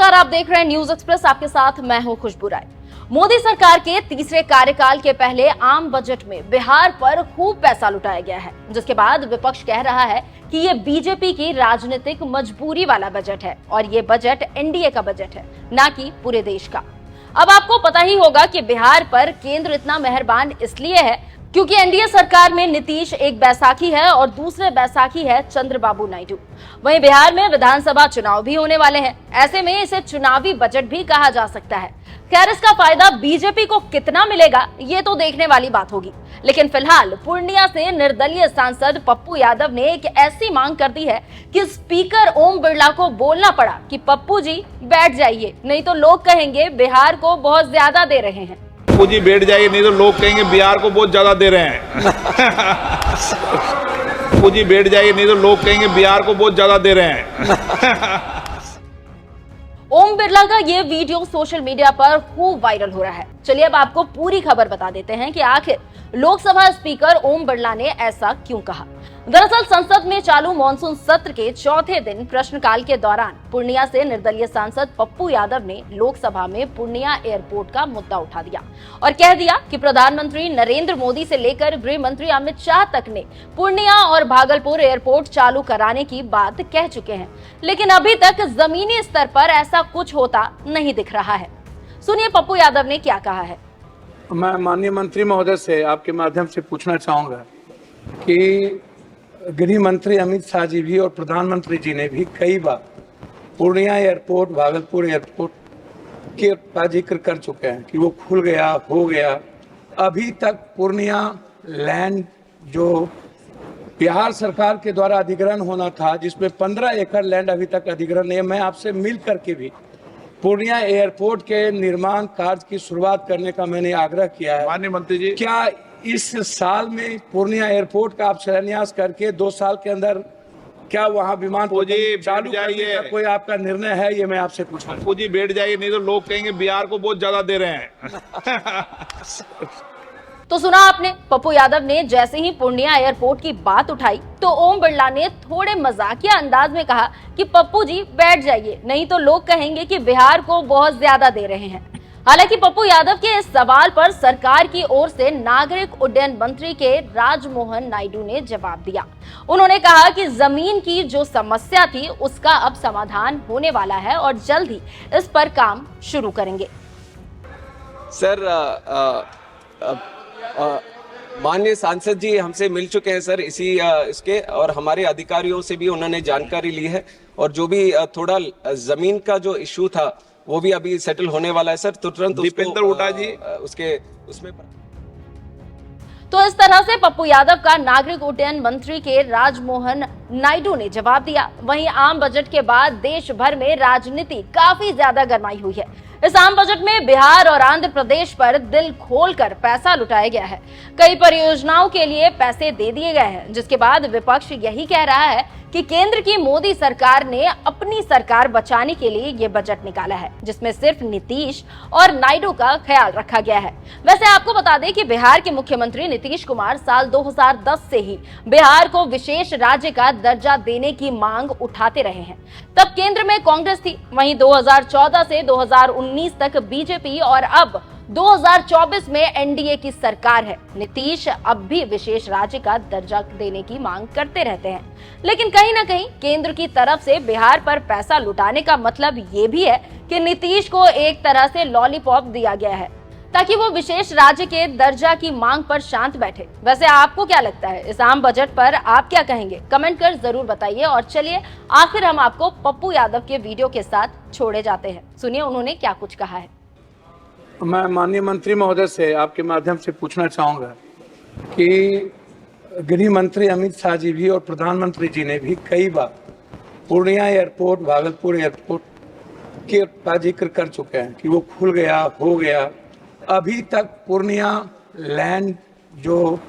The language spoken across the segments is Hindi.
नमस्कार, आप देख रहे हैं न्यूज एक्सप्रेस। आपके साथ मैं हूं खुशबू राय। मोदी सरकार के तीसरे कार्यकाल के पहले आम बजट में बिहार पर खूब पैसा लुटाया गया है, जिसके बाद विपक्ष कह रहा है कि ये बीजेपी की राजनीतिक मजबूरी वाला बजट है और ये बजट एनडीए का बजट है, ना कि पूरे देश का। अब आपको पता ही होगा कि बिहार पर केंद्र इतना मेहरबान इसलिए है क्योंकि एनडीए सरकार में नीतीश एक बैसाखी है और दूसरे बैसाखी है चंद्रबाबू नायडू। वहीं बिहार में विधानसभा चुनाव भी होने वाले हैं, ऐसे में इसे चुनावी बजट भी कहा जा सकता है। खैर, इसका फायदा बीजेपी को कितना मिलेगा ये तो देखने वाली बात होगी, लेकिन फिलहाल पूर्णिया से निर्दलीय सांसद पप्पू यादव ने एक ऐसी मांग कर दी है कि स्पीकर ओम बिरला को बोलना पड़ा कि पप्पू जी बैठ जाइए, नहीं तो लोग कहेंगे बिहार को बहुत ज्यादा दे रहे हैं। पप्पू जी बैठ जाइए, नहीं तो लोग कहेंगे बिहार को बहुत ज्यादा दे रहे हैं। पप्पू जी बैठ जाइए, नहीं तो लोग कहेंगे बिहार को बहुत ज्यादा दे रहे हैं। ओम बिरला का ये वीडियो सोशल मीडिया पर खूब वायरल हो रहा है। चलिए अब आपको पूरी खबर बता देते हैं कि आखिर लोकसभा स्पीकर ओम बिरला ने ऐसा क्यों कहा। दरअसल संसद में चालू मॉनसून सत्र के चौथे दिन प्रश्नकाल के दौरान पूर्णिया से निर्दलीय सांसद पप्पू यादव ने लोकसभा में पूर्णिया एयरपोर्ट का मुद्दा उठा दिया और कह दिया कि प्रधानमंत्री नरेंद्र मोदी से लेकर गृह मंत्री अमित शाह तक ने पूर्णिया और भागलपुर एयरपोर्ट चालू कराने की बात कह चुके हैं, लेकिन अभी तक जमीनी स्तर पर ऐसा कुछ होता नहीं दिख रहा है। सुनिए पप्पू यादव ने क्या कहा है। मैं माननीय मंत्री महोदय से आपके माध्यम से पूछना चाहूँगा कि गृह मंत्री अमित शाह जी भी और प्रधानमंत्री जी ने भी कई बार पूर्णिया एयरपोर्ट, भागलपुर एयरपोर्ट का जिक्र कर चुके हैं कि वो खुल गया, हो गया। अभी तक पूर्णिया लैंड जो बिहार सरकार के द्वारा अधिग्रहण होना था, जिसमें 15 एकड़ लैंड अभी तक अधिग्रहण नहीं है। मैं आपसे मिल करके भी पूर्णिया एयरपोर्ट के निर्माण कार्य की शुरुआत करने का मैंने आग्रह किया है। माननीय मंत्री जी, क्या इस साल में पूर्णिया एयरपोर्ट का आप शिलान्यास करके 2 साल के अंदर क्या वहां विमान चालू करने का कोई आपका निर्णय है? ये मैं आपसे पूछना। पप्पू जी बैठ जाइए, नहीं तो लोग कहेंगे बिहार को बहुत ज्यादा दे रहे हैं। तो सुना आपने, पप्पू यादव ने जैसे ही पूर्णिया एयरपोर्ट की बात उठाई तो ओम बिरला ने थोड़े मजाकिया अंदाज में कहा कि पप्पू जी बैठ जाइए, नहीं तो लोग कहेंगे कि बिहार को बहुत ज्यादा दे रहे हैं। हालांकि पप्पू यादव के इस सवाल पर सरकार की ओर से नागरिक उड्डयन मंत्री के राजमोहन नायडू ने जवाब दिया। उन्होंने कहा कि जमीन की जो समस्या थी उसका अब समाधान होने वाला है और जल्द ही इस पर काम शुरू करेंगे। सर, माननीय सांसद जी हमसे मिल चुके हैं सर इसके, और हमारे अधिकारियों से भी उन्होंने जानकारी ली है, और जो भी थोड़ा जमीन का जो इशू था वो भी अभी सेटल होने वाला है सर। तुरंत दीपेंद्र हुड्डा जी उसमें तो इस तरह से पप्पू यादव का नागरिक उड्डयन मंत्री के राजमोहन नायडू ने जवाब दिया। वहीं आम बजट के बाद देश भर में राजनीति काफी ज्यादा गरमाई हुई है। इस आम बजट में बिहार और आंध्र प्रदेश पर दिल खोलकर पैसा लुटाया गया है। कई परियोजनाओं के लिए पैसे दे दिए गए हैं, जिसके बाद विपक्ष यही कह रहा है कि केंद्र की मोदी सरकार ने अपनी सरकार बचाने के लिए ये बजट निकाला है, जिसमें सिर्फ नीतीश और नायडू का ख्याल रखा गया है। वैसे आपको बता दें कि बिहार के मुख्यमंत्री नीतीश कुमार साल 2010 से ही बिहार को विशेष राज्य का दर्जा देने की मांग उठाते रहे हैं। तब केंद्र में कांग्रेस थी, वहीं 2014 से 2019 तक बीजेपी और अब 2024 में एनडीए की सरकार है। नीतीश अब भी विशेष राज्य का दर्जा देने की मांग करते रहते हैं, लेकिन कहीं ना कहीं केंद्र की तरफ से बिहार पर पैसा लुटाने का मतलब ये भी है कि नीतीश को एक तरह से लॉलीपॉप दिया गया है ताकि वो विशेष राज्य के दर्जा की मांग पर शांत बैठे। वैसे आपको क्या लगता है, इस आम बजट पर आप क्या कहेंगे? कमेंट कर जरूर बताइए। और चलिए आखिर हम आपको पप्पू यादव के वीडियो के साथ छोड़े जाते हैं। सुनिए उन्होंने क्या कुछ कहा है। मैं माननीय मंत्री महोदय से आपके माध्यम से पूछना चाहूँगा कि गृह मंत्री अमित शाह जी भी और प्रधानमंत्री जी ने भी कई बार पूर्णिया एयरपोर्ट, भागलपुर एयरपोर्ट का जिक्र कर चुके हैं कि वो खुल गया, हो गया। अभी तक पूर्णिया लैंड जो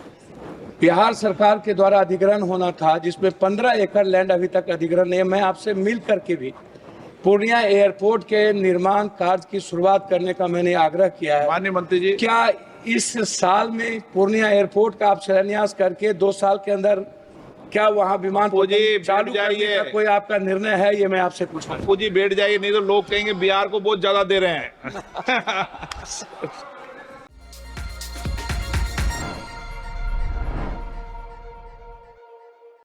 बिहार सरकार के द्वारा अधिग्रहण होना था, जिसमें 15 एकड़ लैंड अभी तक अधिग्रहण नहीं है। मैं आपसे मिल करके भी पूर्णिया एयरपोर्ट के निर्माण कार्य की शुरुआत करने का मैंने आग्रह किया है। माननीय मंत्री जी, क्या इस साल में पूर्णिया एयरपोर्ट का आप शिलान्यास करके 2 साल के अंदर क्या वहाँ विमान फौजी, चालू बैठ करने जाइए। का कोई आपका निर्णय है? ये मैं आपसे पूछना जी बैठ जाइए, नहीं तो लोग कहेंगे बिहार को बहुत ज्यादा दे रहे हैं।